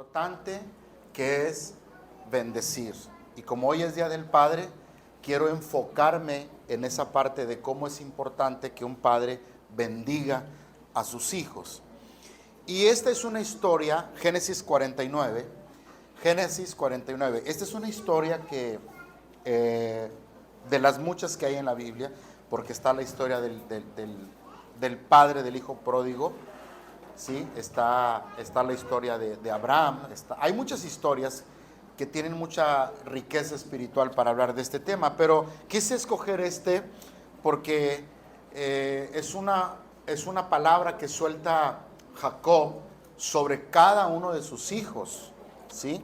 importante que es bendecir. Y como hoy es Día del Padre, quiero enfocarme en esa parte de cómo es importante que un padre bendiga a sus hijos. Y esta es una historia, Génesis 49. Esta es una historia que de las muchas que hay en la Biblia, porque está la historia del padre del hijo pródigo, ¿sí? Está la historia de Abraham, hay muchas historias que tienen mucha riqueza espiritual para hablar de este tema, pero quise escoger porque es una palabra que suelta Jacob sobre cada uno de sus hijos, ¿sí?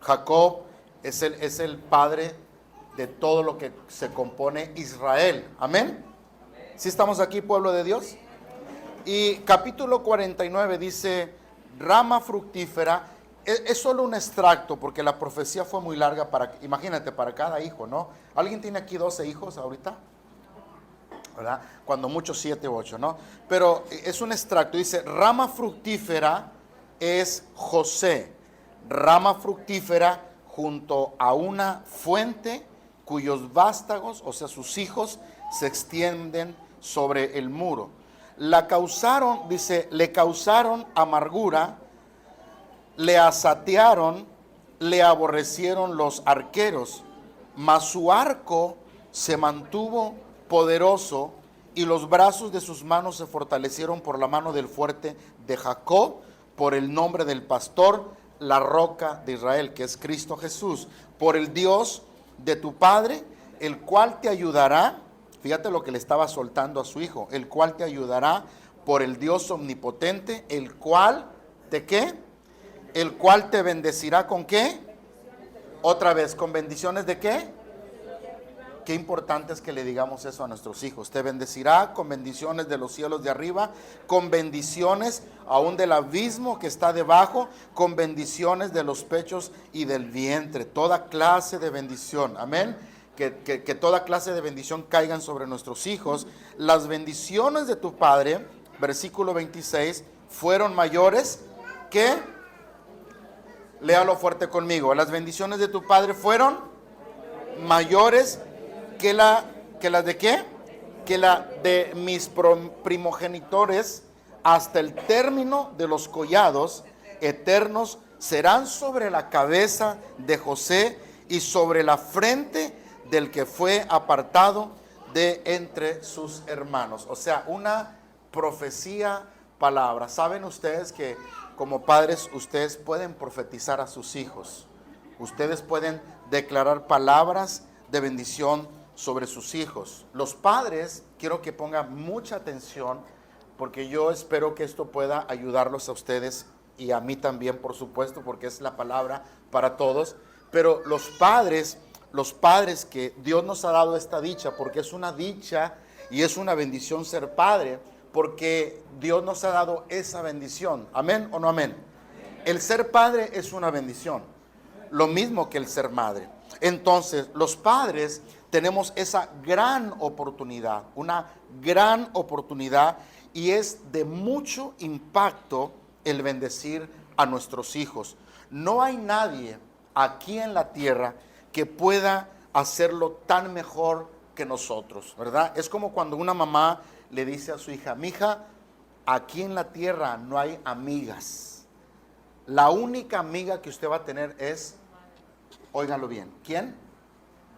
Jacob es el padre de todo lo que se compone Israel. ¿Amén? ¿Sí estamos aquí, pueblo de Dios? Y capítulo 49 dice, rama fructífera. Es solo un extracto porque la profecía fue muy larga imagínate, para cada hijo, ¿no? ¿Alguien tiene aquí 12 hijos ahorita? ¿Verdad? Cuando mucho 7 u 8, ¿no? Pero es un extracto, dice, rama fructífera es José, rama fructífera junto a una fuente cuyos vástagos, o sea, sus hijos, se extienden sobre el muro. Le causaron amargura, le asatearon, le aborrecieron los arqueros, mas su arco se mantuvo poderoso y los brazos de sus manos se fortalecieron por la mano del fuerte de Jacob, por el nombre del pastor, la roca de Israel, que es Cristo Jesús, por el Dios de tu padre, el cual te ayudará. Fíjate lo que le estaba soltando a su hijo, el cual te ayudará, por el Dios omnipotente, el cual, ¿de qué? El cual te bendecirá ¿con qué? Otra vez, ¿con bendiciones de qué? Qué importante es que le digamos eso a nuestros hijos. Te bendecirá con bendiciones de los cielos de arriba, con bendiciones aún del abismo que está debajo, con bendiciones de los pechos y del vientre. Toda clase de bendición. Amén. Que toda clase de bendición caigan sobre nuestros hijos. Las bendiciones de tu padre, versículo 26, fueron mayores que... Léalo fuerte conmigo. Las bendiciones de tu padre fueron mayores que las de qué? Que la de mis primogenitores, hasta el término de los collados eternos serán sobre la cabeza de José y sobre la frente del que fue apartado de entre sus hermanos. O sea, una profecía, palabra. ¿Saben ustedes que como padres ustedes pueden profetizar a sus hijos? Ustedes pueden declarar palabras de bendición sobre sus hijos. Los padres, quiero que pongan mucha atención porque yo espero que esto pueda ayudarlos a ustedes y a mí también, por supuesto, porque es la palabra para todos. Pero los padres que Dios nos ha dado esta dicha, porque es una dicha y es una bendición ser padre, porque Dios nos ha dado esa bendición. ¿Amén o no amén? El ser padre es una bendición, lo mismo que el ser madre. Entonces, los padres tenemos esa gran oportunidad, una gran oportunidad, y es de mucho impacto el bendecir a nuestros hijos. No hay nadie aquí en la tierra que pueda hacerlo tan mejor que nosotros, ¿verdad? Es como cuando una mamá le dice a su hija, mija, aquí en la tierra no hay amigas. La única amiga que usted va a tener es, óiganlo bien, ¿quién?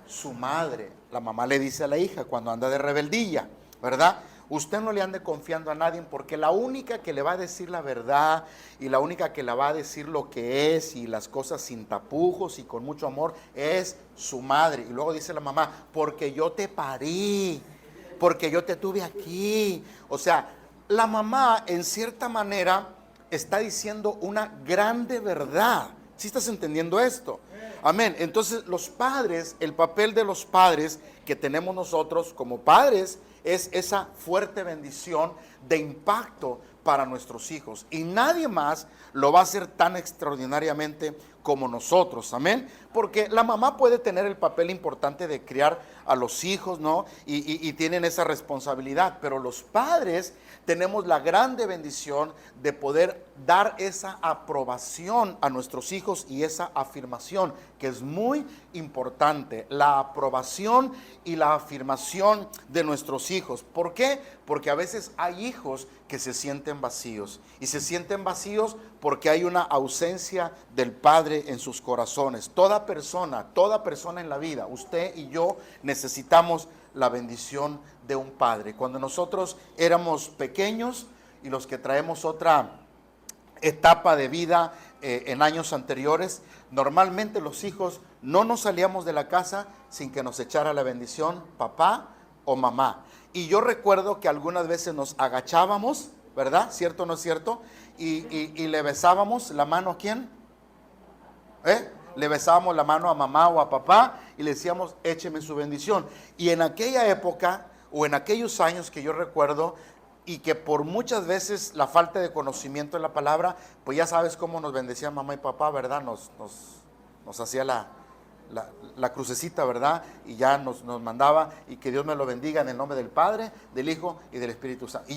Su madre. La mamá le dice a la hija cuando anda de rebeldía, ¿verdad? Usted no le ande confiando a nadie porque la única que le va a decir la verdad y la única que le va a decir lo que es y las cosas sin tapujos y con mucho amor es su madre. Y luego dice la mamá, porque yo te parí, porque yo te tuve aquí. O sea, la mamá en cierta manera está diciendo una grande verdad. ¿Sí estás entendiendo esto? Amén. Entonces los padres, el papel de los padres que tenemos nosotros como padres es esa fuerte bendición de impacto para nuestros hijos. Y nadie más lo va a hacer tan extraordinariamente como nosotros, amén. Porque la mamá puede tener el papel importante de criar a los hijos, ¿no? Y tienen esa responsabilidad, pero los padres tenemos la grande bendición de poder dar esa aprobación a nuestros hijos y esa afirmación, que es muy importante, la aprobación y la afirmación de nuestros hijos. ¿Por qué? Porque a veces hay hijos que se sienten vacíos, y se sienten vacíos porque hay una ausencia del Padre en sus corazones. Toda persona en la vida, usted y yo, necesitamos la bendición de un padre. Cuando nosotros éramos pequeños, y los que traemos otra etapa de vida en años anteriores, normalmente los hijos no nos salíamos de la casa sin que nos echara la bendición papá o mamá. Y yo recuerdo que algunas veces nos agachábamos, ¿verdad? ¿Cierto o no es cierto? Y le besábamos la mano ¿a quién? Le besábamos la mano a mamá o a papá y le decíamos, écheme su bendición. Y en aquella época, o en aquellos años que yo recuerdo, y que por muchas veces la falta de conocimiento de la palabra, pues ya sabes cómo nos bendecían mamá y papá, ¿verdad? Nos hacía la crucecita, ¿verdad? Y ya nos mandaba, y que Dios me lo bendiga en el nombre del Padre, del Hijo y del Espíritu Santo.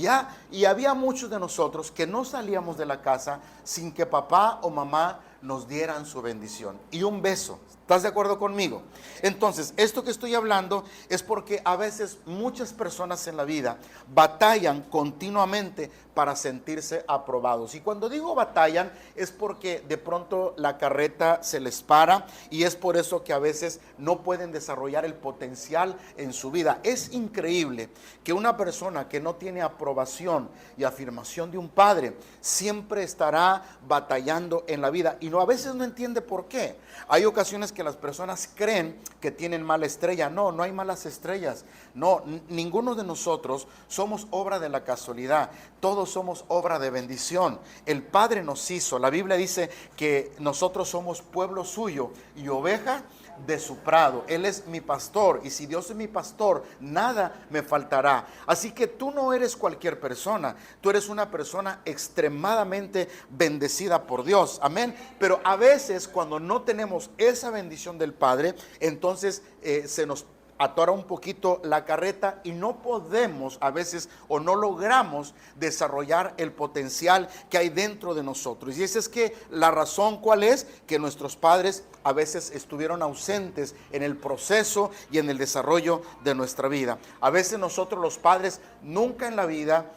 Y había muchos de nosotros que no salíamos de la casa sin que papá o mamá nos dieran su bendición y un beso. ¿Estás de acuerdo conmigo? Entonces, esto que estoy hablando es porque a veces muchas personas en la vida batallan continuamente para sentirse aprobados. Y cuando digo batallan es porque de pronto la carreta se les para, y es por eso que a veces no pueden desarrollar el potencial en su vida. Es increíble que una persona que no tiene aprobación y afirmación de un padre siempre estará batallando en la vida, y a veces no entiende por qué. Hay ocasiones que las personas creen que tienen mala estrella. No hay malas estrellas. No, ninguno de nosotros somos obra de la casualidad. Todos somos obra de bendición. El Padre nos hizo. La Biblia dice que nosotros somos pueblo suyo y oveja de su prado. Él es mi pastor, y si Dios es mi pastor, nada me faltará. Así que tú no eres cualquier persona, tú eres una persona extremadamente bendecida por Dios, amén. Pero a veces cuando no tenemos esa bendición del Padre, entonces se nos atora un poquito la carreta y no podemos a veces, o no logramos desarrollar el potencial que hay dentro de nosotros. Y esa es que la razón, ¿cuál es? Que nuestros padres a veces estuvieron ausentes en el proceso y en el desarrollo de nuestra vida. A veces nosotros los padres nunca en la vida,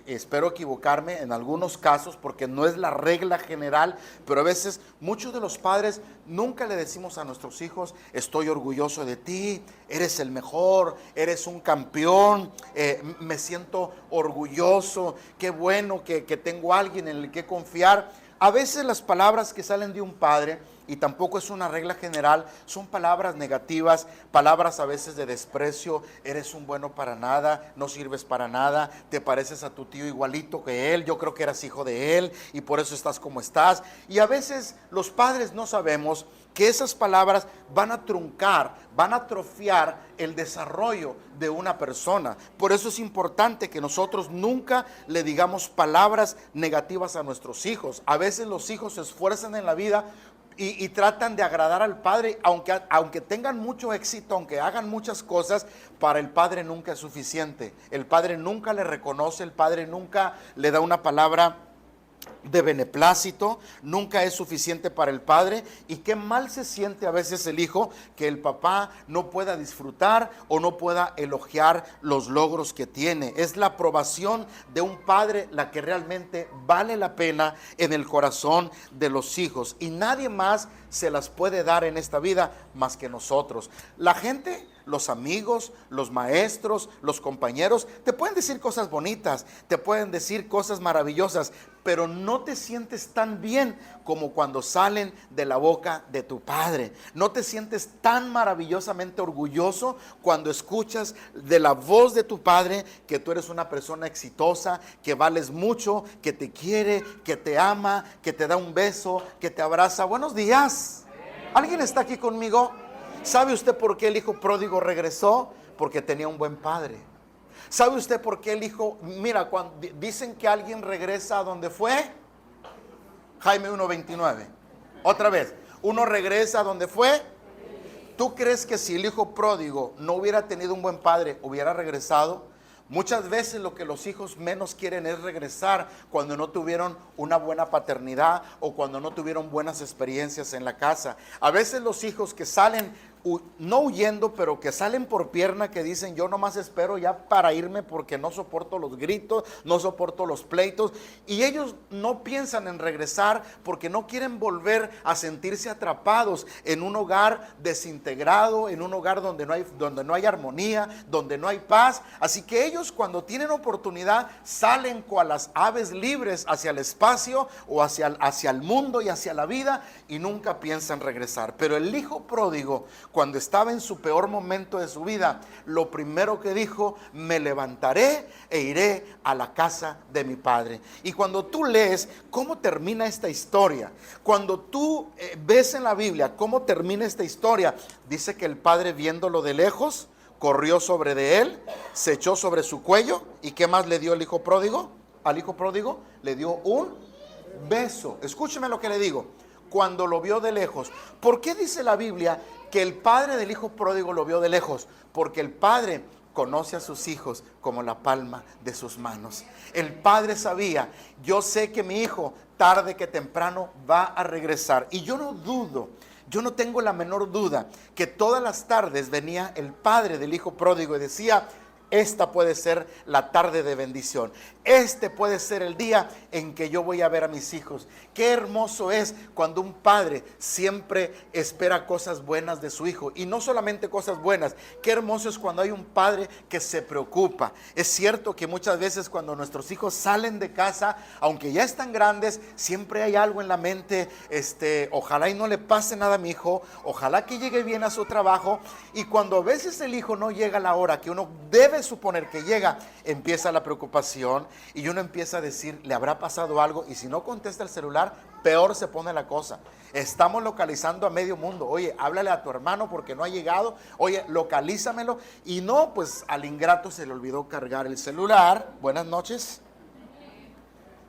espero equivocarme en algunos casos porque no es la regla general, pero a veces muchos de los padres nunca le decimos a nuestros hijos, estoy orgulloso de ti, eres el mejor, eres un campeón, me siento orgulloso, qué bueno que tengo a alguien en el que confiar. A veces las palabras que salen de un padre, y tampoco es una regla general, son palabras negativas, palabras a veces de desprecio. Eres un bueno para nada, no sirves para nada, te pareces a tu tío igualito que él, yo creo que eras hijo de él y por eso estás como estás. Y a veces los padres no sabemos que esas palabras van a truncar, van a atrofiar el desarrollo de una persona. Por eso es importante que nosotros nunca le digamos palabras negativas a nuestros hijos. A veces los hijos se esfuerzan en la vida y tratan de agradar al padre, aunque tengan mucho éxito, aunque hagan muchas cosas, para el padre nunca es suficiente. El padre nunca le reconoce, el padre nunca le da una palabra de beneplácito, nunca es suficiente para el padre. Y qué mal se siente a veces el hijo que el papá no pueda disfrutar o no pueda elogiar los logros que tiene. Es la aprobación de un padre la que realmente vale la pena en el corazón de los hijos, y nadie más se las puede dar en esta vida más que nosotros. La gente, los amigos, los maestros, los compañeros, te pueden decir cosas bonitas, te pueden decir cosas maravillosas, pero no te sientes tan bien como cuando salen de la boca de tu padre. No te sientes tan maravillosamente orgulloso cuando escuchas de la voz de tu padre que tú eres una persona exitosa, que vales mucho, que te quiere, que te ama, que te da un beso, que te abraza. Buenos días. ¿Alguien está aquí conmigo? ¿Sabe usted por qué el hijo pródigo regresó? Porque tenía un buen padre. ¿Sabe usted por qué el hijo? Mira, cuando dicen que alguien regresa a donde fue, Jaime 1:29. Otra vez, uno regresa a donde fue. ¿Tú crees que si el hijo pródigo no hubiera tenido un buen padre, hubiera regresado? Muchas veces lo que los hijos menos quieren es regresar cuando no tuvieron una buena paternidad o cuando no tuvieron buenas experiencias en la casa. A veces los hijos que salen, no huyendo, pero que salen por pierna, que dicen yo nomás espero ya para irme porque no soporto los gritos, no soporto los pleitos, y ellos no piensan en regresar porque no quieren volver a sentirse atrapados en un hogar desintegrado, en un hogar donde no hay armonía, donde no hay paz. Así que ellos, cuando tienen oportunidad, salen cual las aves libres hacia el espacio o hacia el mundo y hacia la vida, y nunca piensan regresar. Pero el hijo pródigo, cuando estaba en su peor momento de su vida, lo primero que dijo: me levantaré e iré a la casa de mi padre. Y cuando tú lees cómo termina esta historia, cuando tú ves en la Biblia cómo termina esta historia, dice que el padre, viéndolo de lejos, corrió sobre de él, se echó sobre su cuello. ¿Y qué más le dio el hijo pródigo? Al hijo pródigo le dio un beso. Escúcheme lo que le digo. Cuando lo vio de lejos. ¿Por qué dice la Biblia que el padre del hijo pródigo lo vio de lejos? Porque el padre conoce a sus hijos como la palma de sus manos. El padre sabía: yo sé que mi hijo tarde que temprano va a regresar. Y yo no dudo, yo no tengo la menor duda que todas las tardes venía el padre del hijo pródigo y decía: esta puede ser la tarde de bendición. Este puede ser el día en que yo voy a ver a mis hijos. Qué hermoso es cuando un padre siempre espera cosas buenas de su hijo. Y no solamente cosas buenas. Qué hermoso es cuando hay un padre que se preocupa. Es cierto que muchas veces cuando nuestros hijos salen de casa, aunque ya están grandes, siempre hay algo en la mente. Ojalá y no le pase nada a mi hijo. Ojalá que llegue bien a su trabajo. Y cuando a veces el hijo no llega a la hora que uno debe suponer que llega, empieza la preocupación y uno empieza a decir: ¿le habrá pasado algo? Y si no contesta el celular, peor se pone la cosa. Estamos localizando a medio mundo. Oye, háblale a tu hermano porque no ha llegado. Oye, localízamelo. Y no, pues al ingrato se le olvidó cargar el celular. Buenas noches.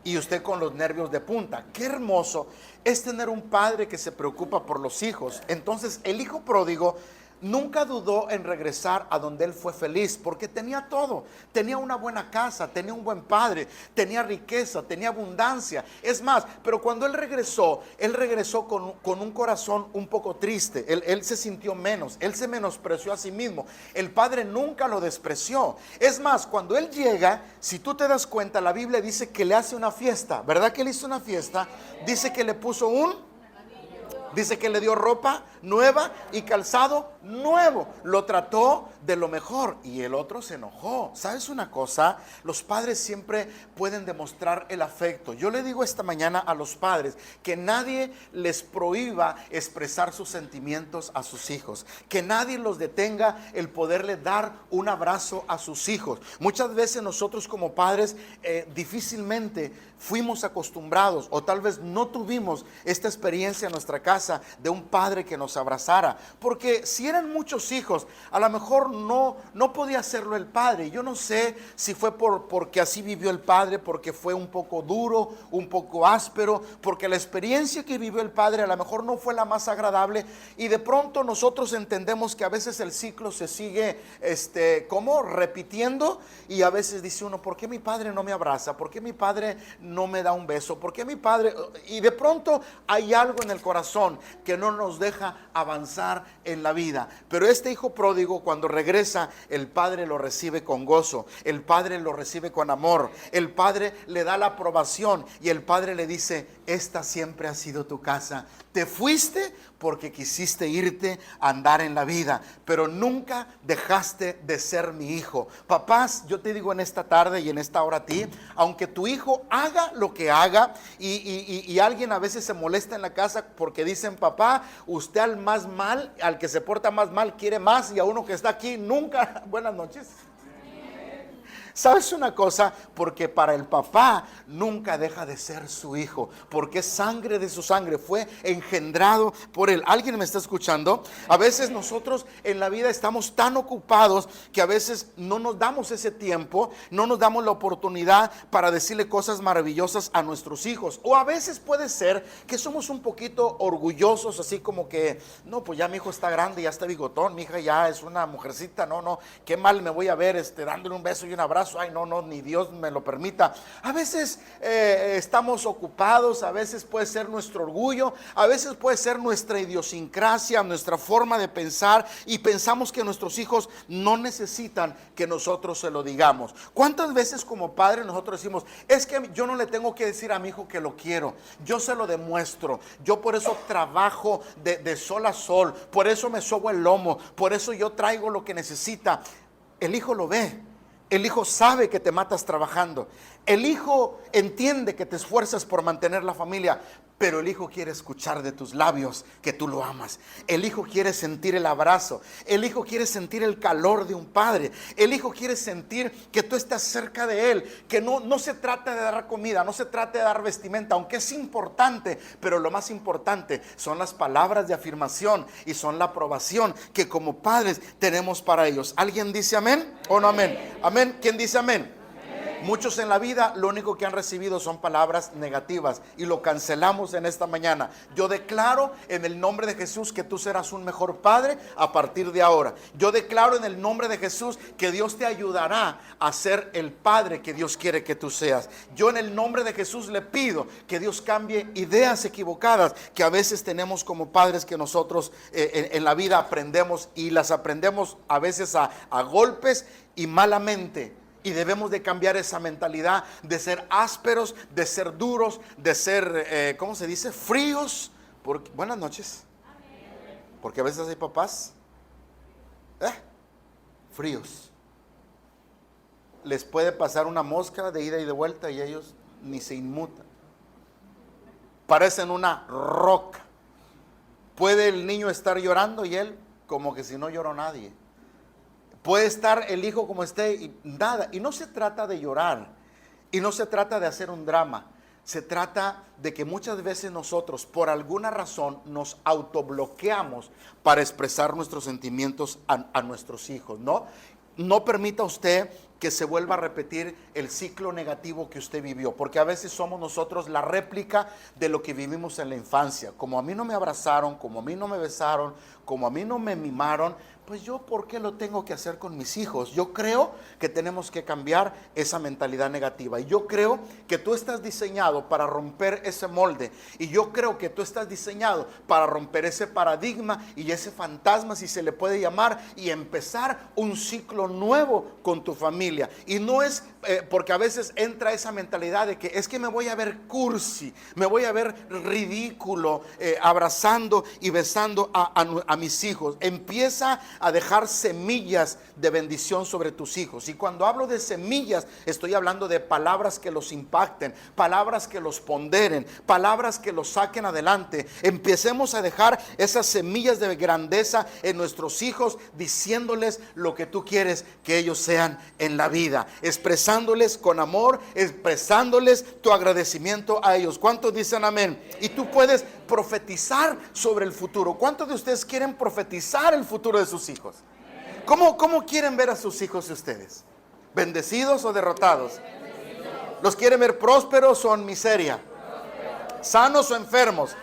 Y usted con los nervios de punta. Qué hermoso es tener un padre que se preocupa por los hijos. Entonces el hijo pródigo nunca dudó en regresar a donde él fue feliz, porque tenía todo. Tenía una buena casa, tenía un buen padre, tenía riqueza, tenía abundancia. Es más, pero cuando él regresó con un corazón un poco triste. Él se sintió menos, él se menospreció a sí mismo. El padre nunca lo despreció. Es más, cuando él llega, si tú te das cuenta, la Biblia dice que le hace una fiesta. ¿Verdad que le hizo una fiesta? Dice que le puso dice que le dio ropa nueva y calzado nuevo. Lo trató de lo mejor y el otro se enojó. ¿Sabes una cosa? Los padres siempre pueden demostrar el afecto. Yo le digo esta mañana a los padres que nadie les prohíba expresar sus sentimientos a sus hijos. Que nadie los detenga el poderle dar un abrazo a sus hijos. Muchas veces nosotros como padres difícilmente fuimos acostumbrados o tal vez no tuvimos esta experiencia en nuestra casa de un padre que nos abrazara, porque si eran muchos hijos, a lo mejor no podía hacerlo el padre. Yo no sé si fue porque así vivió el padre, porque fue un poco duro, un poco áspero, porque la experiencia que vivió el padre a lo mejor no fue la más agradable, y de pronto nosotros entendemos que a veces el ciclo se sigue como repitiendo, y a veces dice uno: ¿por qué mi padre no me abraza? ¿Por qué mi padre no me da un beso? ¿Por qué mi padre? Y de pronto hay algo en el corazón que no nos deja avanzar en la vida. Pero este hijo pródigo, cuando regresa, el padre lo recibe con gozo, el padre lo recibe con amor, el padre le da la aprobación y el padre le dice: esta siempre ha sido tu casa. Te fuiste porque quisiste irte a andar en la vida, pero nunca dejaste de ser mi hijo. Papás, yo te digo en esta tarde y en esta hora a ti, aunque tu hijo haga lo que haga, y alguien a veces se molesta en la casa porque dicen: papá, usted al más mal, al que se porta más mal, quiere más, y a uno que está aquí nunca. Buenas noches. ¿Sabes una cosa? Porque para el papá nunca deja de ser su hijo, porque es sangre de su sangre, fue engendrado por él. ¿Alguien me está escuchando? A veces nosotros en la vida estamos tan ocupados que a veces no nos damos ese tiempo, no nos damos la oportunidad para decirle cosas maravillosas a nuestros hijos. O a veces puede ser que somos un poquito orgullosos, así como que, no, pues ya mi hijo está grande, ya está bigotón, mi hija ya es una mujercita, no, qué mal me voy a ver dándole un beso y un abrazo. Ay, no, ni Dios me lo permita. A veces estamos ocupados, a veces puede ser nuestro orgullo, a veces puede ser nuestra idiosincrasia, nuestra forma de pensar, y pensamos que nuestros hijos no necesitan que nosotros se lo digamos. ¿Cuántas veces como padres nosotros decimos, es que yo no le tengo que decir a mi hijo que lo quiero, yo se lo demuestro, yo por eso trabajo de sol a sol, por eso me sobo el lomo, por eso yo traigo lo que necesita? El hijo lo ve. El hijo sabe que te matas trabajando. El hijo entiende que te esfuerzas por mantener la familia, pero el hijo quiere escuchar de tus labios que tú lo amas. El hijo quiere sentir el abrazo. El hijo quiere sentir el calor de un padre. El hijo quiere sentir que tú estás cerca de él, que no se trata de dar comida, no se trata de dar vestimenta, aunque es importante, pero lo más importante son las palabras de afirmación y son la aprobación que como padres tenemos para ellos. ¿Alguien dice amén o no amén? Amén. ¿Quién dice amén? Muchos en la vida lo único que han recibido son palabras negativas y lo cancelamos en esta mañana. Yo declaro en el nombre de Jesús que tú serás un mejor padre a partir de ahora. Yo declaro en el nombre de Jesús que Dios te ayudará a ser el padre que Dios quiere que tú seas. Yo en el nombre de Jesús le pido que Dios cambie ideas equivocadas que a veces tenemos como padres, que nosotros en la vida aprendemos, y las aprendemos a veces a golpes y malamente. Y debemos de cambiar esa mentalidad de ser ásperos, de ser duros, de ser, ¿cómo se dice? Fríos. Buenas noches. Porque a veces hay papás fríos. Les puede pasar una mosca de ida y de vuelta y ellos ni se inmutan. Parecen una roca. Puede el niño estar llorando y él como que si no lloró nadie. Puede estar el hijo como esté y nada. Y no se trata de llorar. Y no se trata de hacer un drama. Se trata de que muchas veces nosotros, por alguna razón, nos autobloqueamos para expresar nuestros sentimientos a nuestros hijos, ¿no? No permita usted que se vuelva a repetir el ciclo negativo que usted vivió, porque a veces somos nosotros la réplica de lo que vivimos en la infancia. Como a mí no me abrazaron, como a mí no me besaron, como a mí no me mimaron, pues yo, ¿por qué lo tengo que hacer con mis hijos? Yo creo que tenemos que cambiar esa mentalidad negativa. Y yo creo que tú estás diseñado para romper ese molde. Y yo creo que tú estás diseñado para romper ese paradigma y ese fantasma, si se le puede llamar, y empezar un ciclo nuevo con tu familia. Y no es porque a veces entra esa mentalidad de que es que me voy a ver cursi, me voy a ver ridículo abrazando y besando a mis hijos. Empieza a dejar semillas de bendición sobre tus hijos. Y cuando hablo de semillas, estoy hablando de palabras que los impacten, palabras que los ponderen, palabras que los saquen adelante. Empecemos a dejar esas semillas de grandeza en nuestros hijos, diciéndoles lo que tú quieres que ellos sean en la vida, expresándoles con amor, expresándoles tu agradecimiento a ellos. ¿Cuántos dicen amén? Y tú puedes profetizar sobre el futuro. ¿Cuántos de ustedes quieren profetizar el futuro de sus hijos? ¿Cómo quieren ver a sus hijos ustedes? ¿Bendecidos o derrotados? ¿Los quieren ver prósperos o en miseria? ¿Sanos o enfermos?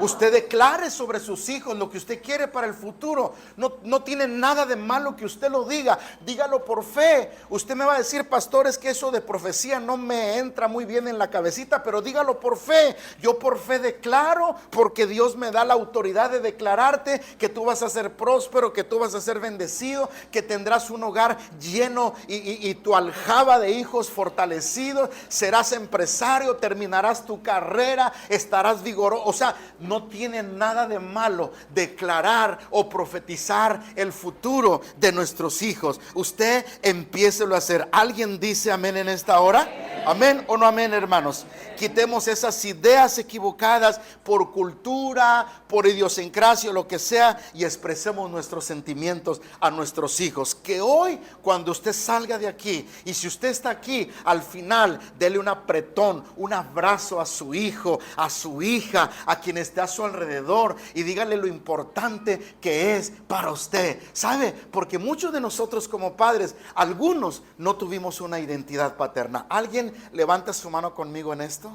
Usted declare sobre sus hijos lo que usted quiere para el futuro. No tiene nada de malo que usted lo diga. Dígalo por fe. Usted me va a decir, pastor, es que eso de profecía no me entra muy bien en la cabecita, pero dígalo por fe. Yo por fe declaro, porque Dios me da la autoridad de declararte que tú vas a ser próspero, que tú vas a ser bendecido, que tendrás un hogar lleno y tu aljaba de hijos fortalecidos. Serás empresario, terminarás tu carrera, estarás vigoroso. O sea, no tiene nada de malo declarar o profetizar el futuro de nuestros hijos. Usted empiécelo a hacer. ¿Alguien dice amén en esta hora? ¿Amén o no amén, hermanos? Quitemos esas ideas equivocadas por cultura, por idiosincrasia o lo que sea, y expresemos nuestros sentimientos a nuestros hijos. Que hoy, cuando usted salga de aquí, y si usted está aquí, al final, dele un apretón, un abrazo a su hijo, a su hija, a quien esté a su alrededor, y dígale lo importante que es para usted. ¿Sabe? Porque muchos de nosotros como padres, algunos no tuvimos una identidad paterna. ¿Alguien levanta su mano conmigo en esto?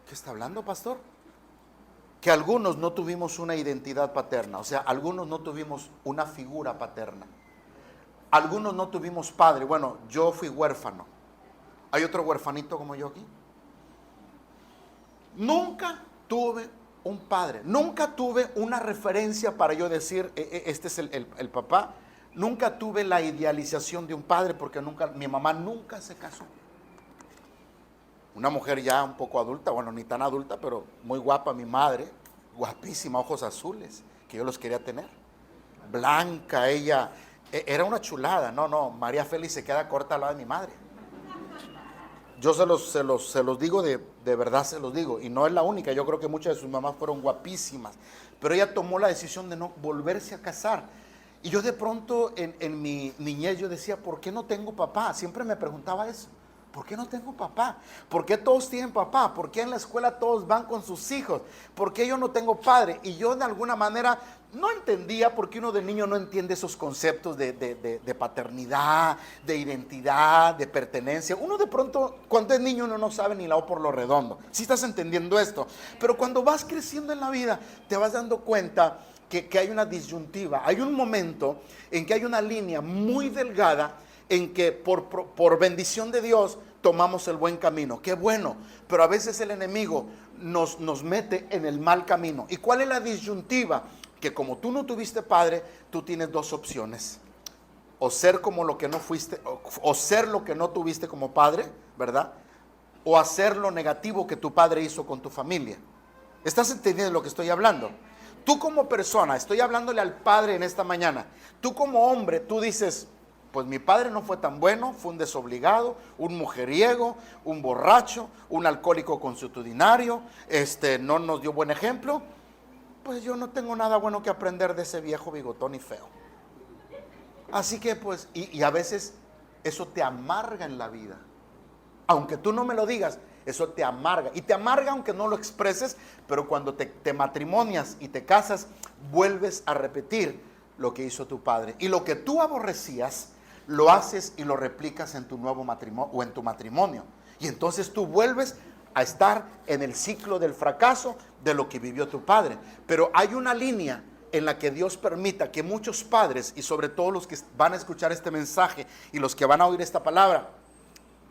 ¿Qué está hablando, pastor? Que algunos no tuvimos una identidad paterna. O sea, algunos no tuvimos una figura paterna. Algunos no tuvimos padre. Bueno, yo fui huérfano. ¿Hay otro huérfanito como yo aquí? Nunca tuve un padre. Nunca tuve una referencia para yo decir, este es el papá. Nunca tuve la idealización de un padre porque mi mamá nunca se casó. Una mujer ya un poco adulta, bueno, ni tan adulta, pero muy guapa, mi madre, guapísima, ojos azules, que yo los quería tener. Blanca, ella, era una chulada. No, María Félix se queda corta al lado de mi madre. Yo se los digo, de verdad se los digo, y no es la única. Yo creo que muchas de sus mamás fueron guapísimas, pero ella tomó la decisión de no volverse a casar. Y yo de pronto en mi niñez yo decía, ¿por qué no tengo papá? Siempre me preguntaba eso. ¿Por qué no tengo papá? ¿Por qué todos tienen papá? ¿Por qué en la escuela todos van con sus hijos? ¿Por qué yo no tengo padre? Y yo de alguna manera no entendía, porque uno de niño no entiende esos conceptos de paternidad, de identidad, de pertenencia. Uno de pronto, cuando es niño, uno no sabe ni la O por lo redondo. ¿Sí estás entendiendo esto? Pero cuando vas creciendo en la vida, te vas dando cuenta que hay una disyuntiva. Hay un momento en que hay una línea muy delgada en que por bendición de Dios tomamos el buen camino. Qué bueno, pero a veces el enemigo nos mete en el mal camino. ¿Y cuál es la disyuntiva? Que como tú no tuviste padre, tú tienes dos opciones: o ser como lo que no fuiste, o ser lo que no tuviste como padre, ¿verdad? O hacer lo negativo que tu padre hizo con tu familia. ¿Estás entendiendo lo que estoy hablando? Tú como persona, estoy hablándole al padre en esta mañana. Tú como hombre, tú dices, pues mi padre no fue tan bueno, fue un desobligado, un mujeriego, un borracho, un alcohólico consuetudinario, no nos dio buen ejemplo. Pues yo no tengo nada bueno que aprender de ese viejo bigotón y feo. Así que pues, y a veces eso te amarga en la vida. Aunque tú no me lo digas, eso te amarga. Y te amarga aunque no lo expreses, pero cuando te matrimonias y te casas, vuelves a repetir lo que hizo tu padre. Y lo que tú aborrecías, lo haces y lo replicas en tu nuevo matrimonio o en tu matrimonio. Y entonces tú vuelves a estar en el ciclo del fracaso de lo que vivió tu padre. Pero hay una línea en la que Dios permita que muchos padres, y sobre todo los que van a escuchar este mensaje y los que van a oír esta palabra,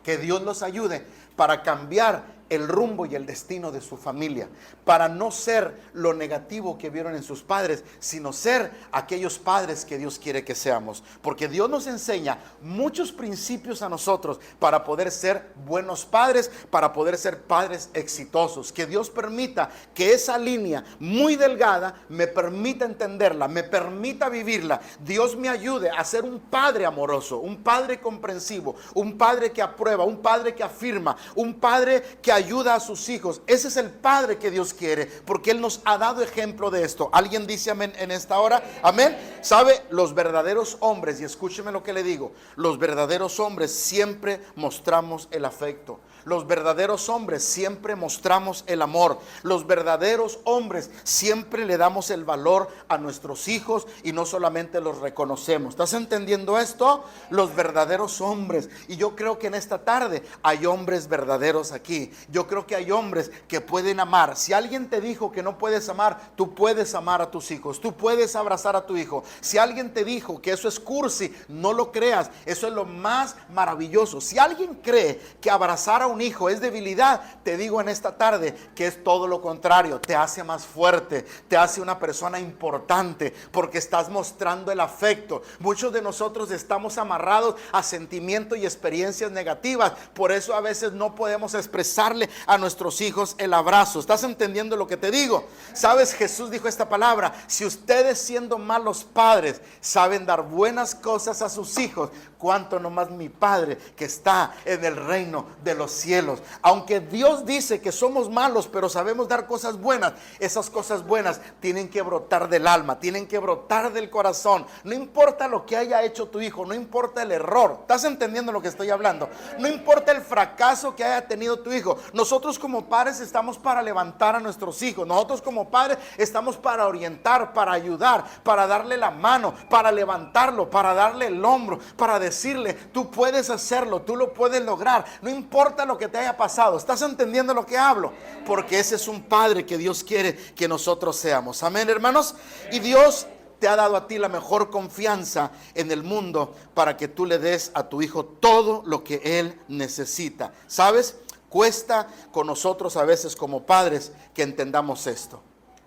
que Dios los ayude para cambiar el rumbo y el destino de su familia, para no ser lo negativo que vieron en sus padres, sino ser aquellos padres que Dios quiere que seamos. Porque Dios nos enseña muchos principios a nosotros para poder ser buenos padres, para poder ser padres exitosos. Que Dios permita que esa línea muy delgada me permita entenderla, me permita vivirla. Dios me ayude a ser un padre amoroso, un padre comprensivo, un padre que aprueba, un padre que afirma, un padre que ayuda a sus hijos. Ese es el padre que Dios quiere, porque Él nos ha dado ejemplo de esto. ¿Alguien dice amén en esta hora? Amén. ¿Sabe? Los verdaderos hombres, y escúcheme lo que le digo, los verdaderos hombres siempre mostramos el afecto. Los verdaderos hombres siempre mostramos el amor. Los verdaderos hombres siempre le damos el valor a nuestros hijos y no solamente los reconocemos. ¿Estás entendiendo esto? Los verdaderos hombres. Y yo creo que en esta tarde hay hombres verdaderos aquí. Yo creo que hay hombres que pueden amar. Si alguien te dijo que no puedes amar, tú puedes amar a tus hijos. Tú puedes abrazar a tu hijo. Si alguien te dijo que eso es cursi, no lo creas. Eso es lo más maravilloso. Si alguien cree que abrazar a un un hijo es debilidad, te digo en esta tarde que es todo lo contrario, te hace más fuerte, te hace una persona importante, porque estás mostrando el afecto. Muchos de nosotros estamos amarrados a sentimientos y experiencias negativas, por eso a veces no podemos expresarle a nuestros hijos el abrazo. ¿Estás entendiendo lo que te digo? Sabes, Jesús dijo esta palabra: si ustedes, siendo malos padres, saben dar buenas cosas a sus hijos, cuánto nomás mi Padre que está en el reino de los cielos. Aunque Dios dice que somos malos, pero sabemos dar cosas buenas, esas cosas buenas tienen que brotar del alma, tienen que brotar del corazón. No importa lo que haya hecho tu hijo, no importa el error. ¿Estás entendiendo lo que estoy hablando? No importa el fracaso que haya tenido tu hijo. Nosotros como padres estamos para levantar a nuestros hijos. Nosotros como padres estamos para orientar, para ayudar, para darle la mano, para levantarlo, para darle el hombro, para decirle: tú puedes hacerlo, tú lo puedes lograr, no importa lo que te haya pasado. ¿Estás entendiendo lo que hablo? Porque ese es un padre que Dios quiere que nosotros seamos. Amén, hermanos. Y Dios te ha dado a ti la mejor confianza en el mundo para que tú le des a tu hijo todo lo que él necesita. ¿Sabes? Cuesta con nosotros a veces como padres que entendamos esto.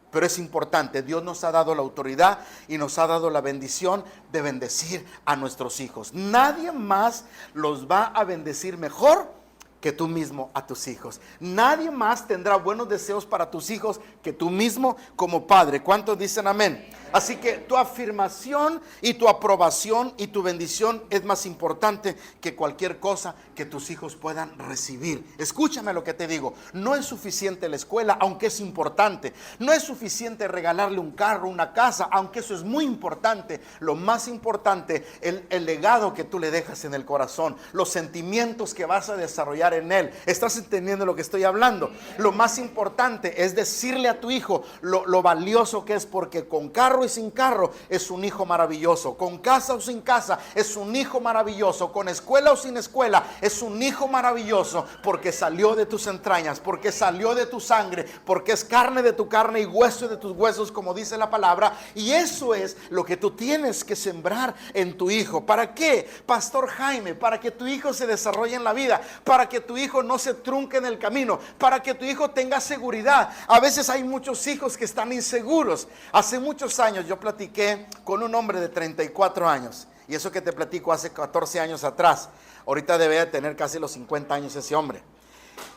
Pero es importante. Dios nos ha dado la autoridad y nos ha dado la bendición de bendecir a nuestros hijos. Nadie más los va a bendecir mejor que tú mismo a tus hijos. Nadie más tendrá buenos deseos para tus hijos que tú mismo como padre. ¿Cuántos dicen amén? Así que tu afirmación y tu aprobación y tu bendición es más importante que cualquier cosa que tus hijos puedan recibir. Escúchame lo que te digo. No es suficiente la escuela, aunque es importante. No es suficiente regalarle un carro, una casa, aunque eso es muy importante. Lo más importante, el legado que tú le dejas en el corazón, los sentimientos que vas a desarrollar en él. ¿Estás entendiendo lo que estoy hablando? Lo más importante es decirle a tu hijo lo valioso que es, porque con carro y sin carro es un hijo maravilloso, con casa o sin casa es un hijo maravilloso, con escuela o sin escuela es un hijo maravilloso, porque salió de tus entrañas, porque salió de tu sangre, porque es carne de tu carne y hueso de tus huesos, como dice la palabra. Y eso es lo que tú tienes que sembrar en tu hijo. ¿Para qué, Pastor Jaime? Para que tu hijo se desarrolle en la vida, para que tu hijo no se trunque en el camino, para que tu hijo tenga seguridad. A veces hay muchos hijos que están inseguros. Hace muchos años yo platiqué con un hombre de 34 años, y eso que te platico hace 14 años atrás. Ahorita debe de tener casi los 50 años ese hombre,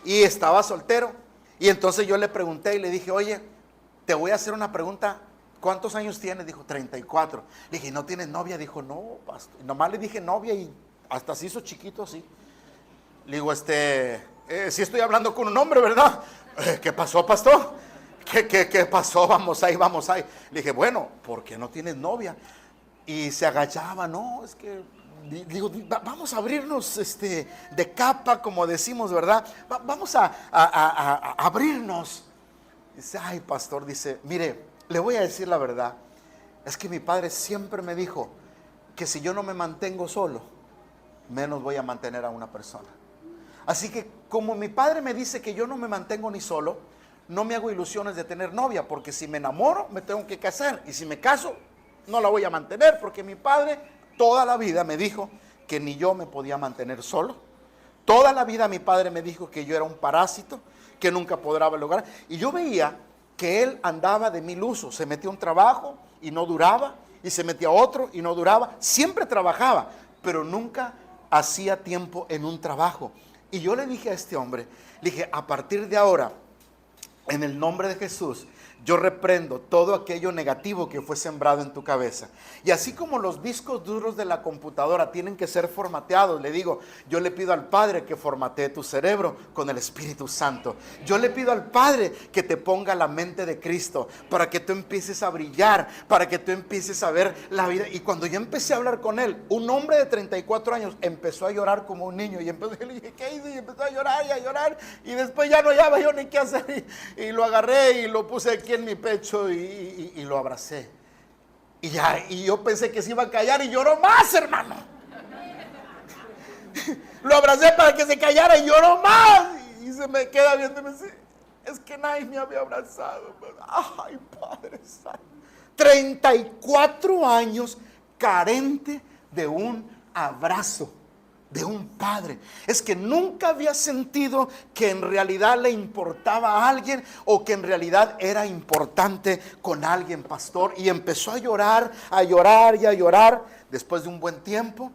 y estaba soltero. Y entonces yo le pregunté y le dije: oye, te voy a hacer una pregunta. ¿Cuántos años tienes? Dijo: 34. Le dije: ¿no tienes novia? Dijo: no, pastor. Nomás le dije novia y hasta se hizo chiquito así. Le digo: sí estoy hablando con un hombre, ¿verdad? ¿Qué pasó, pastor? ¿Qué pasó? Vamos ahí. Le dije: bueno, ¿por qué no tienes novia? Y se agachaba. No, es que, digo, vamos a abrirnos de capa, como decimos, ¿verdad? Vamos a abrirnos. Dice: ay, pastor, dice, mire, le voy a decir la verdad. Es que mi padre siempre me dijo que si yo no me mantengo solo, menos voy a mantener a una persona. Así que como mi padre me dice que yo no me mantengo ni solo, no me hago ilusiones de tener novia, porque si me enamoro me tengo que casar, y si me caso no la voy a mantener, porque mi padre toda la vida me dijo que ni yo me podía mantener solo. Toda la vida mi padre me dijo que yo era un parásito, que nunca podrá lograr. Y yo veía que él andaba de mil usos. Se metía a un trabajo y no duraba, y se metía a otro y no duraba. Siempre trabajaba, pero nunca hacía tiempo en un trabajo. Y yo le dije a este hombre, le dije: a partir de ahora, en el nombre de Jesús, yo reprendo todo aquello negativo que fue sembrado en tu cabeza. Y así como los discos duros de la computadora tienen que ser formateados, le digo, yo le pido al Padre que formatee tu cerebro con el Espíritu Santo. Yo le pido al Padre que te ponga la mente de Cristo, para que tú empieces a brillar, para que tú empieces a ver la vida. Y cuando yo empecé a hablar con él, un hombre de 34 años empezó a llorar como un niño. Y le dije: ¿qué hizo? Y empezó a llorar y a llorar. Y después ya no hallaba yo ni qué hacer. Y lo agarré y lo puse aquí en mi pecho y lo abracé. Y yo pensé que se iba a callar, y lloró más, hermano. Lo abracé para que se callara y lloró más. Y se me queda viendo y me dice: es que nadie me había abrazado. Ay, Padre Santo. 34 años carente de un abrazo de un padre. Es que nunca había sentido que en realidad le importaba a alguien, o que en realidad era importante con alguien, pastor. Y empezó a llorar y a llorar. Después de un buen tiempo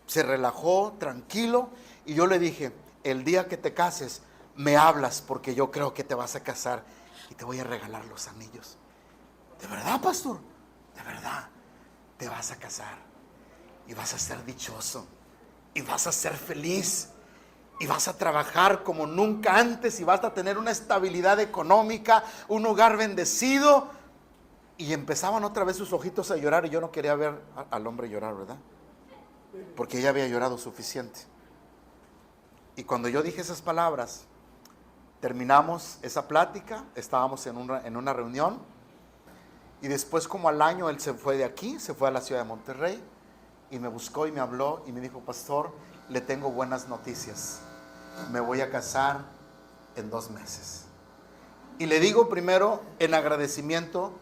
se relajó, tranquilo, y yo le dije: el día que te cases me hablas, porque yo creo que te vas a casar y te voy a regalar los anillos. ¿De verdad, pastor? De verdad, te vas a casar y vas a ser dichoso y vas a ser feliz y vas a trabajar como nunca antes y vas a tener una estabilidad económica, un hogar bendecido. Y empezaban otra vez sus ojitos a llorar, y yo no quería ver al hombre llorar, ¿verdad? Porque ella había llorado suficiente. Y cuando yo dije esas palabras, terminamos esa plática, estábamos en una reunión, y después, como al año, él se fue de aquí, se fue a la ciudad de Monterrey, y me buscó y me habló y me dijo: pastor, le tengo buenas noticias, me voy a casar en 2 meses. Y le digo primero, en agradecimiento,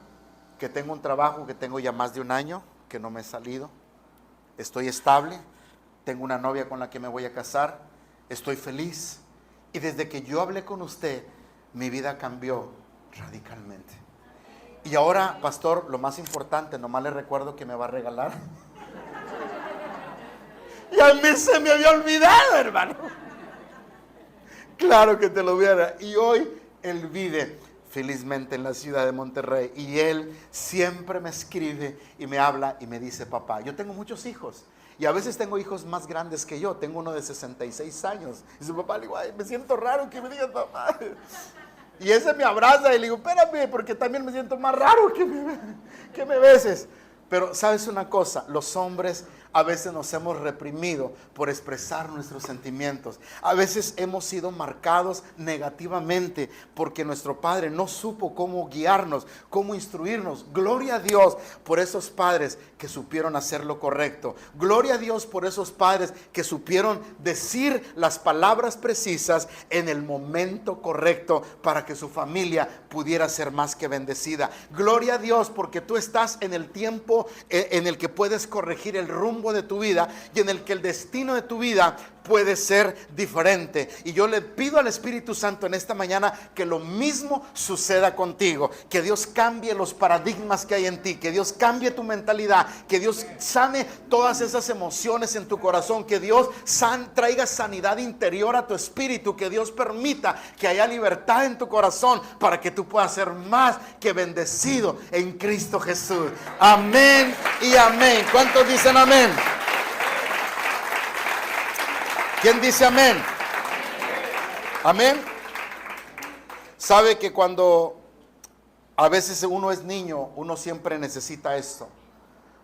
que tengo un trabajo que tengo ya más de 1 año, que no me he salido, estoy estable, tengo una novia con la que me voy a casar, estoy feliz, y desde que yo hablé con usted, mi vida cambió radicalmente. Y ahora, pastor, lo más importante, nomás le recuerdo que me va a regalar. Y a mí se me había olvidado, hermano. Claro que te lo hubiera. Y hoy él vive felizmente en la ciudad de Monterrey, y él siempre me escribe y me habla y me dice: papá, yo tengo muchos hijos, y a veces tengo hijos más grandes que yo. Tengo uno de 66 años. Y su papá le digo: ay, me siento raro que me digas papá. Y ese me abraza y le digo: espérame, porque también me siento más raro que me beses. Pero ¿sabes una cosa? Los hombres a veces nos hemos reprimido por expresar nuestros sentimientos. A veces hemos sido marcados negativamente porque nuestro padre no supo cómo guiarnos, cómo instruirnos. Gloria a Dios por esos padres que supieron hacer lo correcto. Gloria a Dios por esos padres que supieron decir las palabras precisas en el momento correcto para que su familia pudiera ser más que bendecida. Gloria a Dios porque tú estás en el tiempo en el que puedes corregir el rumbo de tu vida, y en el que el destino de tu vida puede ser diferente. Y yo le pido al Espíritu Santo en esta mañana que lo mismo suceda contigo, que Dios cambie los paradigmas que hay en ti, que Dios cambie tu mentalidad, que Dios sane todas esas emociones en tu corazón, que Dios traiga sanidad interior a tu espíritu, que Dios permita que haya libertad en tu corazón para que tú puedas ser más que bendecido en Cristo Jesús. Amén y amén. ¿Cuántos dicen amén? ¿Quién dice amén? Amén. Sabe que cuando a veces uno es niño, uno siempre necesita esto.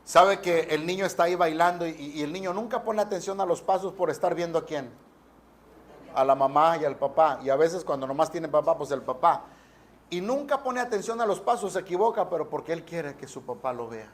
Sabe que el niño está ahí bailando y el niño nunca pone atención a los pasos por estar viendo a quién. A la mamá y al papá. Y a veces cuando nomás tiene papá, pues el papá. Y nunca pone atención a los pasos, se equivoca, pero porque él quiere que su papá lo vea.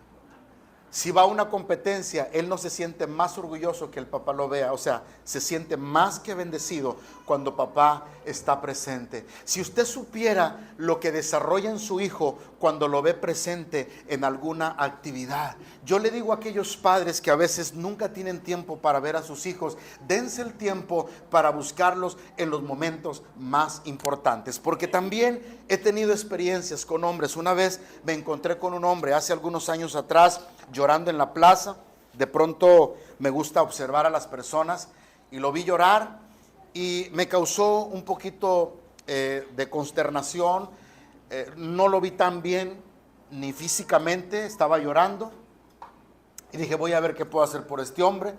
Si va a una competencia, él no se siente más orgulloso que el papá lo vea. O sea, se siente más que bendecido cuando papá está presente. Si usted supiera lo que desarrolla en su hijo cuando lo ve presente en alguna actividad. Yo le digo a aquellos padres que a veces nunca tienen tiempo para ver a sus hijos, dense el tiempo para buscarlos en los momentos más importantes. Porque también he tenido experiencias con hombres. Una vez me encontré con un hombre hace algunos años atrás, llorando en la plaza. De pronto me gusta observar a las personas y lo vi llorar y me causó un poquito de consternación. No lo vi tan bien ni físicamente, estaba llorando y dije: voy a ver qué puedo hacer por este hombre.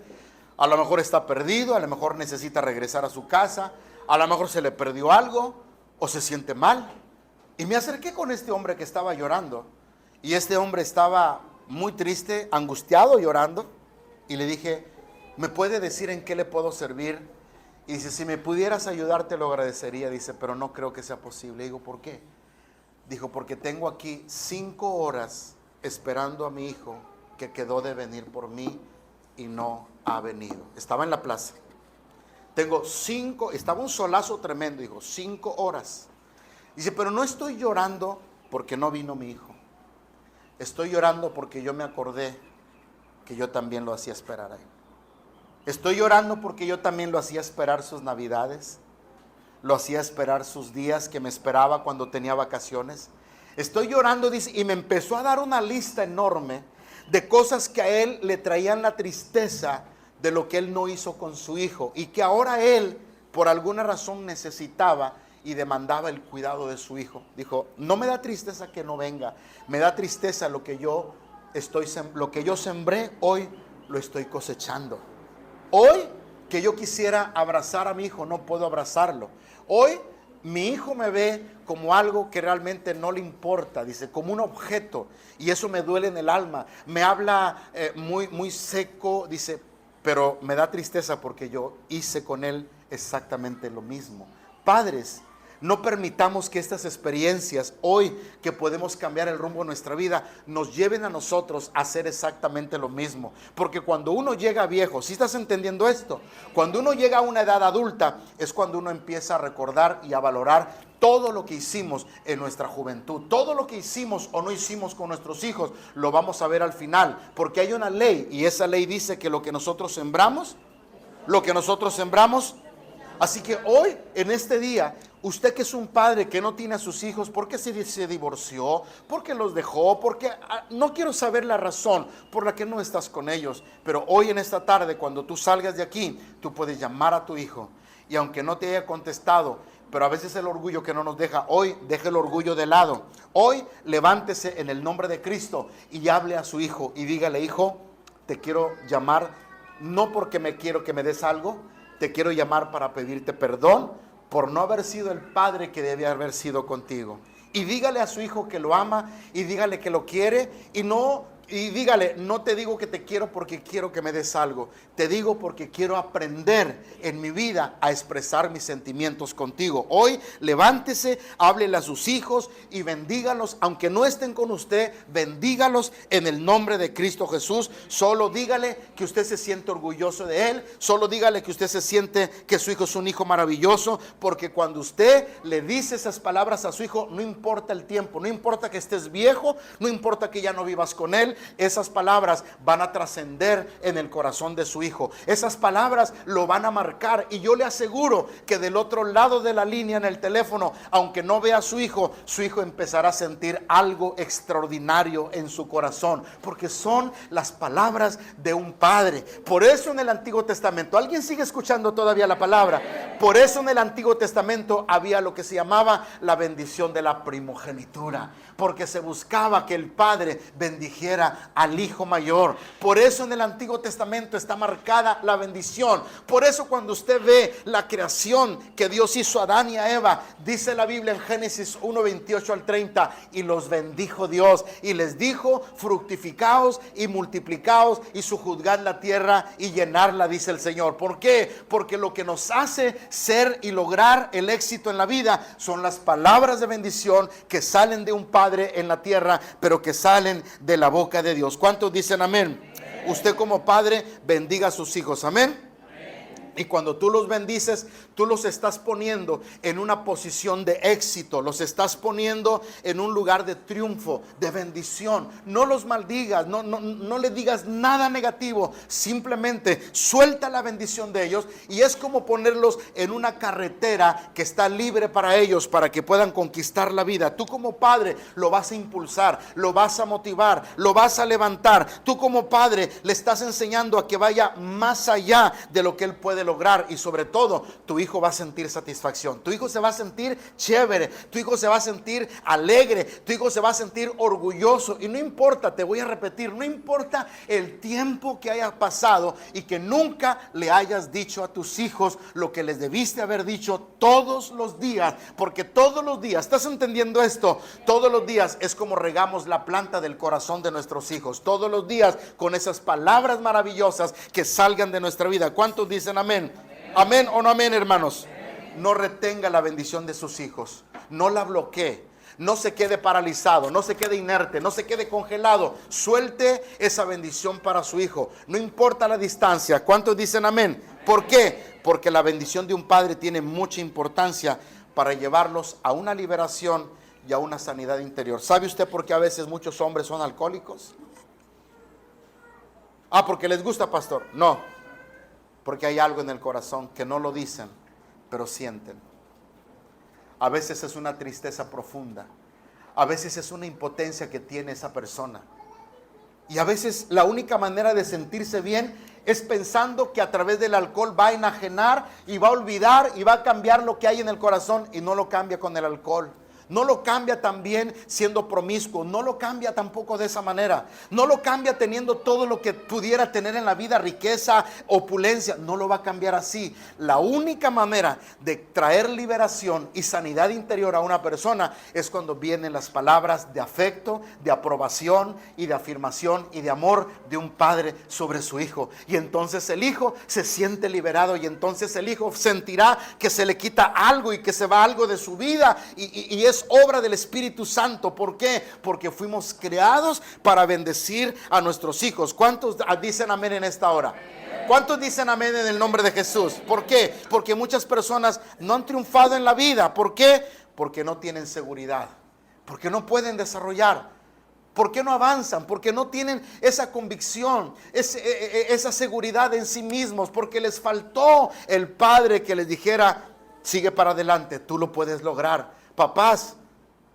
A lo mejor está perdido, a lo mejor necesita regresar a su casa, a lo mejor se le perdió algo o se siente mal. Y me acerqué con este hombre que estaba llorando, y este hombre estaba muy triste, angustiado, llorando, y le dije: ¿me puede decir en qué le puedo servir? Y dice: si me pudieras ayudar te lo agradecería. Dice: pero no creo que sea posible. Digo: ¿por qué? Dijo: porque tengo aquí 5 horas esperando a mi hijo que quedó de venir por mí y no ha venido. Estaba en la plaza. Estaba un solazo tremendo. Dijo: 5 horas. Dice: pero no estoy llorando porque no vino mi hijo. Estoy llorando porque yo me acordé que yo también lo hacía esperar a él. Estoy llorando porque yo también lo hacía esperar sus navidades. Lo hacía esperar sus días que me esperaba cuando tenía vacaciones. Estoy llorando, dice, y me empezó a dar una lista enorme de cosas que a él le traían la tristeza de lo que él no hizo con su hijo y que ahora él, por alguna razón, necesitaba y demandaba el cuidado de su hijo. Dijo, no me da tristeza que no venga, me da tristeza lo que yo sembré, hoy lo estoy cosechando. Hoy que yo quisiera abrazar a mi hijo, no puedo abrazarlo. Hoy mi hijo me ve como algo que realmente no le importa, dice, como un objeto, y eso me duele en el alma. Me habla muy seco, dice, pero me da tristeza porque yo hice con él exactamente lo mismo. Padres, no permitamos que estas experiencias, hoy que podemos cambiar el rumbo de nuestra vida, nos lleven a nosotros a hacer exactamente lo mismo. Porque cuando uno llega viejo, ¿sí estás entendiendo esto? Cuando uno llega a una edad adulta, es cuando uno empieza a recordar y a valorar todo lo que hicimos en nuestra juventud. Todo lo que hicimos o no hicimos con nuestros hijos, lo vamos a ver al final. Porque hay una ley, y esa ley dice que lo que nosotros sembramos. Así que hoy, en este día, usted que es un padre que no tiene a sus hijos, ¿por qué se divorció? ¿Por qué los dejó? Porque no quiero saber la razón por la que no estás con ellos. Pero hoy en esta tarde, cuando tú salgas de aquí, tú puedes llamar a tu hijo. Y aunque no te haya contestado, pero a veces el orgullo que no nos deja, hoy deje el orgullo de lado. Hoy levántese en el nombre de Cristo y hable a su hijo y dígale, hijo, te quiero llamar, no porque me quiero que me des algo, te quiero llamar para pedirte perdón por no haber sido el padre que debía haber sido contigo. Y dígale a su hijo que lo ama y dígale que lo quiere y dígale, no te digo que te quiero porque quiero que me des algo. Te digo porque quiero aprender en mi vida a expresar mis sentimientos contigo. Hoy levántese, háblele a sus hijos y bendígalos. Aunque no estén con usted, bendígalos en el nombre de Cristo Jesús. Solo dígale que usted se siente orgulloso de él. Solo dígale que usted se siente que su hijo es un hijo maravilloso. Porque cuando usted le dice esas palabras a su hijo, no importa el tiempo, no importa que estés viejo, no importa que ya no vivas con él, esas palabras van a trascender en el corazón de su hijo. Esas palabras lo van a marcar y yo le aseguro que del otro lado de la línea en el teléfono, aunque no vea a su hijo empezará a sentir algo extraordinario en su corazón, porque son las palabras de un padre. Por eso en el Antiguo Testamento, ¿alguien sigue escuchando todavía la palabra? Por eso en el Antiguo Testamento había lo que se llamaba la bendición de la primogenitura, porque se buscaba que el padre bendijera al hijo mayor. Por eso en el Antiguo Testamento está marcada la bendición. Por eso cuando usted ve la creación que Dios hizo a Adán y a Eva, dice la Biblia en Génesis 1:28 al 30, y los bendijo Dios y les dijo, fructificaos y multiplicaos y sojuzgad la tierra y llenarla, dice el Señor. ¿Por qué? Porque lo que nos hace ser y lograr el éxito en la vida son las palabras de bendición que salen de un padre en la tierra, pero que salen de la boca de Dios. ¿Cuántos dicen amén? Amén. Usted como padre bendiga a sus hijos, amén. Y cuando tú los bendices, tú los estás poniendo en una posición de éxito, los estás poniendo en un lugar de triunfo, de bendición. No los maldigas, no le digas nada negativo, simplemente suelta la bendición de ellos y es como ponerlos en una carretera que está libre para ellos, para que puedan conquistar la vida. Tú como padre lo vas a impulsar, lo vas a motivar, lo vas a levantar. Tú como padre le estás enseñando a que vaya más allá de lo que él puede lograr, y sobre todo tu hijo va a sentir satisfacción, tu hijo se va a sentir chévere, tu hijo se va a sentir alegre, tu hijo se va a sentir orgulloso. Y no importa, te voy a repetir, no importa el tiempo que haya pasado y que nunca le hayas dicho a tus hijos lo que les debiste haber dicho todos los días, porque todos los días, ¿estás entendiendo esto? Todos los días es como regamos la planta del corazón de nuestros hijos, todos los días con esas palabras maravillosas que salgan de nuestra vida. ¿Cuántos dicen amén? Amén o no amén, hermanos. No retenga la bendición de sus hijos, no la bloquee, no se quede paralizado, no se quede inerte, no se quede congelado. Suelte esa bendición para su hijo, no importa la distancia. ¿Cuántos dicen amén? ¿Por qué? Porque la bendición de un padre tiene mucha importancia para llevarlos a una liberación y a una sanidad interior. ¿Sabe usted por qué a veces muchos hombres son alcohólicos? Porque les gusta, pastor. No, Porque hay algo en el corazón que no lo dicen, pero sienten. A veces es una tristeza profunda. A veces es una impotencia que tiene esa persona. Y a veces la única manera de sentirse bien es pensando que a través del alcohol va a enajenar y va a olvidar y va a cambiar lo que hay en el corazón, y no lo cambia con el alcohol. No lo cambia también siendo promiscuo, no lo cambia tampoco de esa manera, no lo cambia teniendo todo lo que pudiera tener en la vida, riqueza, opulencia, no lo va a cambiar así. La única manera de traer liberación y sanidad interior a una persona es cuando vienen las palabras de afecto, de aprobación y de afirmación y de amor de un padre sobre su hijo. Y entonces el hijo se siente liberado, y entonces el hijo sentirá que se le quita algo y que se va algo de su vida, y es obra del Espíritu Santo. ¿Por qué? Porque fuimos creados para bendecir a nuestros hijos. ¿Cuántos dicen amén en esta hora? ¿Cuántos dicen amén en el nombre de Jesús? ¿Por qué? Porque muchas personas no han triunfado en la vida. ¿Por qué? Porque no tienen seguridad, porque no pueden desarrollar, porque no avanzan, porque no tienen esa convicción, esa seguridad en sí mismos, porque les faltó el padre que les dijera: sigue para adelante, tú lo puedes lograr. Papás,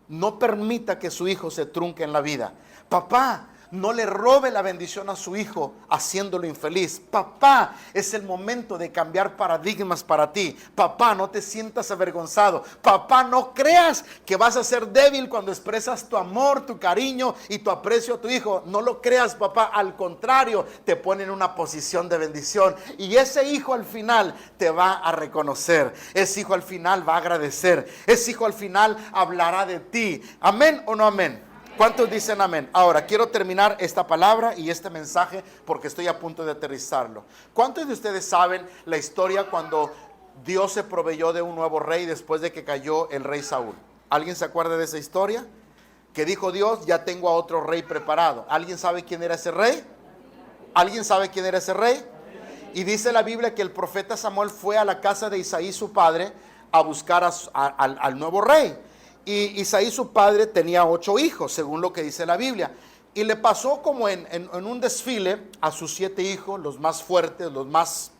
no permita que su hijo se trunque en la vida. Papá, no le robe la bendición a su hijo haciéndolo infeliz. Papá, es el momento de cambiar paradigmas para ti. Papá, no te sientas avergonzado. Papá, no creas que vas a ser débil cuando expresas tu amor, tu cariño y tu aprecio a tu hijo. No lo creas, papá. Al contrario, te pone en una posición de bendición. Y ese hijo al final te va a reconocer. Ese hijo al final va a agradecer. Ese hijo al final hablará de ti. ¿Amén o no amén? ¿Cuántos dicen amén? Ahora, quiero terminar esta palabra y este mensaje porque estoy a punto de aterrizarlo. ¿Cuántos de ustedes saben la historia cuando Dios se proveyó de un nuevo rey después de que cayó el rey Saúl? ¿Alguien se acuerda de esa historia? Que dijo Dios: ya tengo a otro rey preparado. ¿Alguien sabe quién era ese rey? ¿Alguien sabe quién era ese rey? Y dice la Biblia que el profeta Samuel fue a la casa de Isaí, su padre, a buscar al nuevo rey. Y Isaí, su padre, tenía 8 hijos, según lo que dice la Biblia. Y le pasó como en un desfile a sus 7 hijos, los más fuertes, los más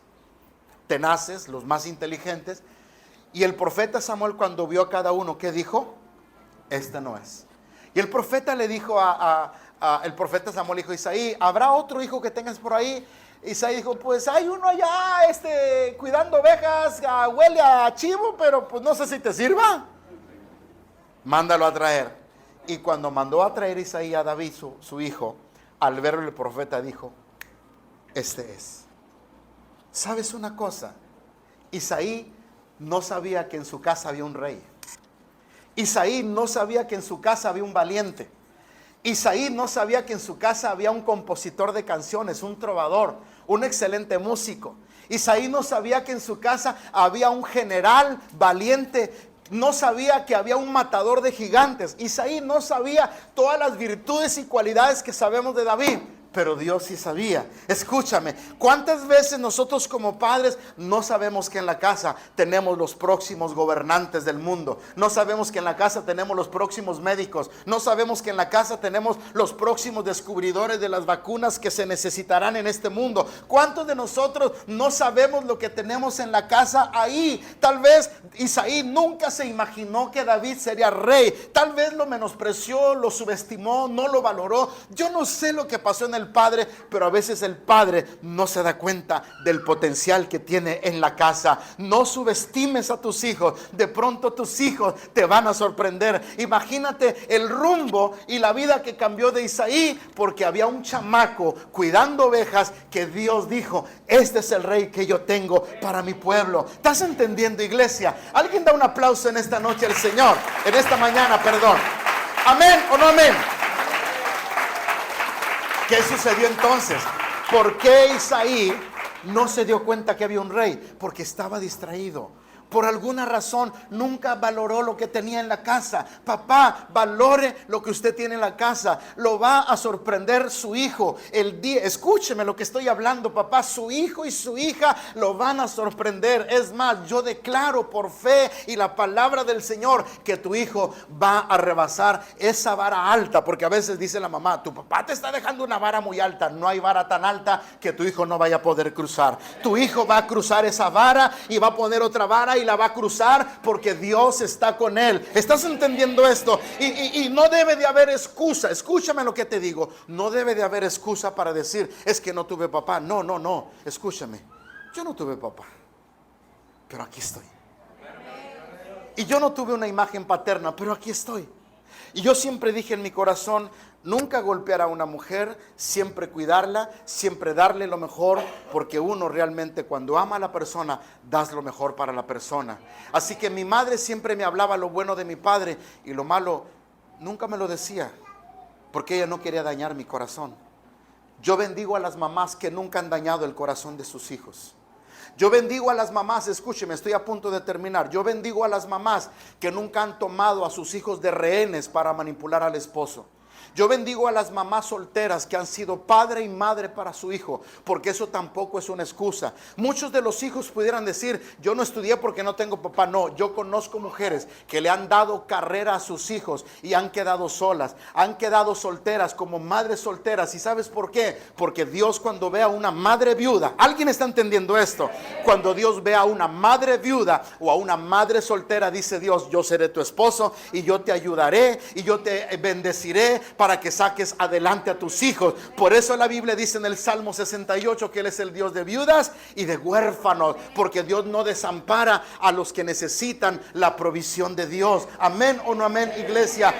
tenaces, los más inteligentes. Y el profeta Samuel, cuando vio a cada uno, ¿qué dijo? Este no es. Y el profeta le dijo el profeta Samuel dijo: Isaí, ¿habrá otro hijo que tengas por ahí? Isaí dijo: pues hay uno allá, cuidando ovejas, huele a chivo, pero pues no sé si te sirva. Mándalo a traer. Y cuando mandó a traer Isaí a David, su hijo, al verlo el profeta dijo: este es. ¿Sabes una cosa? Isaí no sabía que en su casa había un rey. Isaí no sabía que en su casa había un valiente. Isaí no sabía que en su casa había un compositor de canciones, un trovador, un excelente músico. Isaí no sabía que en su casa había un general valiente. No sabía que había un matador de gigantes. Isaí no sabía todas las virtudes y cualidades que sabemos de David. Pero Dios sí sabía. Escúchame, ¿cuántas veces nosotros como padres no sabemos que en la casa tenemos los próximos gobernantes del mundo? No sabemos que en la casa tenemos los próximos médicos. No sabemos que en la casa tenemos los próximos descubridores de las vacunas que se necesitarán en este mundo. ¿Cuántos de nosotros no sabemos lo que tenemos en la casa ahí? Tal vez Isaí nunca se imaginó que David sería rey. Tal vez lo menospreció, lo subestimó, no lo valoró. Yo no sé lo que pasó en el padre, pero a veces el padre no se da cuenta del potencial que tiene en la casa. No subestimes a tus hijos. De pronto tus hijos te van a sorprender. Imagínate el rumbo y la vida que cambió de Isaí porque había un chamaco cuidando ovejas que Dios dijo: este es el rey que yo tengo para mi pueblo. ¿Estás entendiendo, iglesia? Alguien da un aplauso en esta noche al Señor, en esta mañana, perdón. ¿Amén o no amén? ¿Qué sucedió entonces? ¿Por qué Isaí no se dio cuenta que había un rey? Porque estaba distraído. por alguna razón nunca valoró lo que tenía en la casa. Papá, valore lo que usted tiene en la casa. Lo va a sorprender su hijo el día. Escúcheme lo que estoy hablando, papá. Su hijo y su hija lo van a sorprender. Es más, yo declaro por fe y la palabra del Señor que tu hijo va a rebasar esa vara alta. Porque a veces dice la mamá, tu papá te está dejando una vara muy alta. No hay vara tan alta que tu hijo no vaya a poder cruzar. Tu hijo va a cruzar esa vara y va a poner otra vara y la va a cruzar porque Dios está con él. ¿Estás entendiendo esto? Y no debe de haber excusa. Escúchame lo que te digo. No debe de haber excusa para decir, es que no tuve papá. No. Escúchame. Yo no tuve papá, pero aquí estoy. Y yo no tuve una imagen paterna, pero aquí estoy. Y yo siempre dije en mi corazón, nunca golpear a una mujer, siempre cuidarla, siempre darle lo mejor, porque uno realmente cuando ama a la persona, das lo mejor para la persona. Así que mi madre siempre me hablaba lo bueno de mi padre y lo malo nunca me lo decía, porque ella no quería dañar mi corazón. Yo bendigo a las mamás que nunca han dañado el corazón de sus hijos. Yo bendigo a las mamás, escúcheme, estoy a punto de terminar. Yo bendigo a las mamás que nunca han tomado a sus hijos de rehenes para manipular al esposo. Yo bendigo a las mamás solteras que han sido padre y madre para su hijo, porque eso tampoco es una excusa. Muchos de los hijos pudieran decir, yo no estudié porque no tengo papá. No, yo conozco mujeres que le han dado carrera a sus hijos y han quedado solas, han quedado solteras como madres solteras. ¿Y sabes por qué? Porque Dios cuando ve a una madre viuda, ¿alguien está entendiendo esto? Cuando Dios ve a una madre viuda o a una madre soltera, dice Dios, yo seré tu esposo y yo te ayudaré y yo te bendeciré para que saques adelante a tus hijos. Por eso la Biblia dice en el Salmo 68 que Él es el Dios de viudas y de huérfanos, porque Dios no desampara a los que necesitan la provisión de Dios. Amén o no amén, iglesia.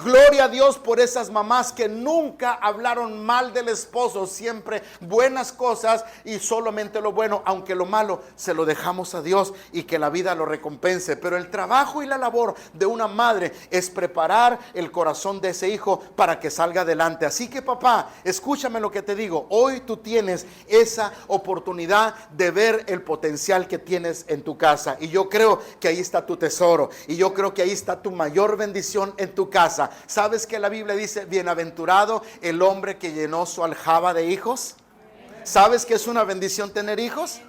Gloria a Dios por esas mamás que nunca hablaron mal del esposo, siempre buenas cosas y solamente lo bueno, aunque lo malo se lo dejamos a Dios y que la vida lo recompense. Pero el trabajo y la labor de una madre es preparar el corazón de ese hijo para que salga adelante. Así que papá, escúchame lo que te digo. Hoy tú tienes esa oportunidad de ver el potencial que tienes en tu casa. Y yo creo que ahí está tu tesoro. Y yo creo que ahí está tu mayor bendición en tu casa. ¿Sabes que la Biblia dice, bienaventurado el hombre que llenó su aljaba de hijos? ¿Sabes que es una bendición tener hijos?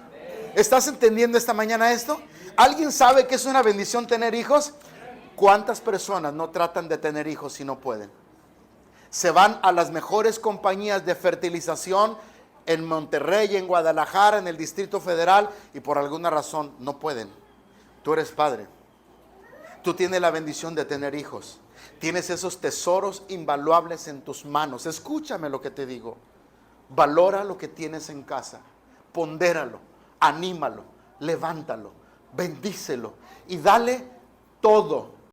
¿Estás entendiendo esta mañana esto? ¿Alguien sabe que es una bendición tener hijos? ¿Cuántas personas no tratan de tener hijos si no pueden? Se van a las mejores compañías de fertilización en Monterrey, en Guadalajara, en el Distrito Federal y por alguna razón no pueden. Tú eres padre. Tú tienes la bendición de tener hijos. Tienes esos tesoros invaluables en tus manos. Escúchame lo que te digo. Valora lo que tienes en casa. Pondéralo, anímalo, levántalo, bendícelo y dale todo